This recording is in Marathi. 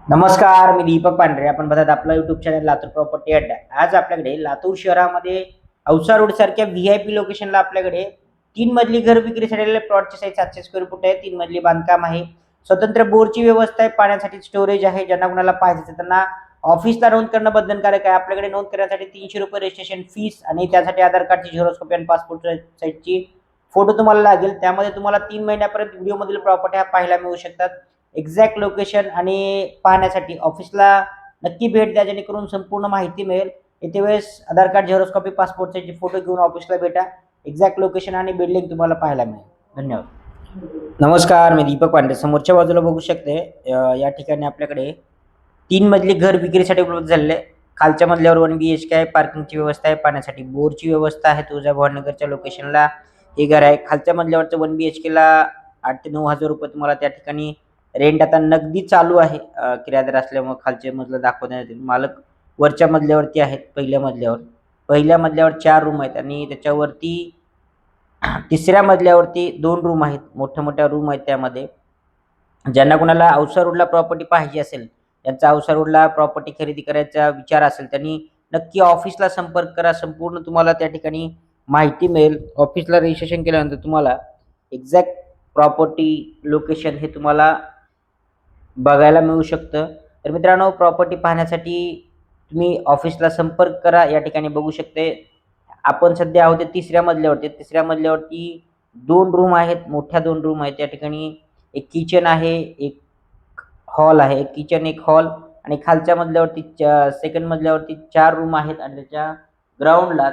नमस्कार, मी दीपक पांढरे. आपण बघत आपला युट्यूब चॅनल लातूर प्रॉपर्टी अड्डा. आज आपल्याकडे लातूर शहरामध्ये औसा रोड सारख्या व्हीआयपी लोकेशनला आपल्याकडे 3 मजली घर विक्रीसाठी आलेले प्लॉटची साईज 700 स्क्वेअर फूट आहे. 3 मजली बांधकाम आहे. स्वतंत्र बोरची व्यवस्था आहे. पाण्यासाठी स्टोरेज आहे. ज्यांना कुणाला पाहिजे असेल त्यांना ऑफिसला नोंद करणं बंधनकारक आहे. आपल्याकडे नोंद करण्यासाठी ₹300 रजिस्ट्रेशन फीस आणि त्यासाठी आधार कार्डची झेरॉक्स आणि पासपोर्ट साईजची फोटो तुम्हाला लागेल. त्यामध्ये तुम्हाला 3 महिन्यापर्यंत व्हिडिओमधील प्रॉपर्ट्या पाहायला मिळू शकतात. एक्झॅक्ट लोकेशन आणि पाहण्यासाठी ऑफिसला नक्की भेट द्या, जेणेकरून संपूर्ण माहिती मिळेल. येते वेळेस आधार कार्ड, झेरॉक्स कॉपी, पासपोर्ट साईजचे फोटो घेऊन ऑफिसला भेटा. एक्झॅक्ट लोकेशन आणि बिल्डिंग तुम्हाला पाहायला मिळेल. धन्यवाद. नमस्कार, मी दीपक पांडे. समोरच्या बाजूला बघू शकते, या ठिकाणी आपल्याकडे 3 मजली घर विक्रीसाठी उपलब्ध झालेले. खालच्या मजल्यावर 1 BHK आहे. पार्किंगची व्यवस्था आहे. पाण्यासाठी बोरची व्यवस्था आहे. तुळजाभवानीनगरच्या लोकेशनला हे घर आहे. खालच्या मजल्यावरचं 1 BHKला 8 ते 9 हजार रुपये तुम्हाला त्या ठिकाणी रेंट आता नगदी चालू आहे. किरायदार असल्यामुळे खालचे मजला दाखवण्यात येतील. मालक वरच्या मजल्यावरती आहेत. पहिल्या मजल्यावर 4 रूम आहेत आणि त्याच्यावरती तिसऱ्या मजल्यावरती 2 रूम आहेत. मोठ्या रूम आहेत. त्यामध्ये ज्यांना कोणाला औसा रोडला प्रॉपर्टी पाहिजे असेल, त्यांचा औसा रोडला प्रॉपर्टी खरेदी करायचा विचार असेल, त्यांनी नक्की ऑफिसला संपर्क करा. संपूर्ण तुम्हाला त्या ठिकाणी माहिती मिळेल. ऑफिसला रजिस्ट्रेशन केल्यानंतर तुम्हाला एक्झॅक्ट प्रॉपर्टी लोकेशन हे तुम्हाला बघायला मिळू शकतं. तर मित्रांनो, प्रॉपर्टी पाहण्यासाठी तुम्ही ऑफिसला संपर्क करा. या ठिकाणी बघू शकते आपण सध्या आहोत ते तिसऱ्या मजल्यावरती. तिसऱ्या मजल्यावरती 2 रूम आहेत. मोठ्या 2 रूम आहेत. त्या ठिकाणी एक किचन आहे, एक हॉल आहे. एक किचन, एक हॉल आणि खालच्या मजल्यावरती सेकंड मजल्यावरती 4 रूम आहेत आणि त्याच्या ग्राउंडला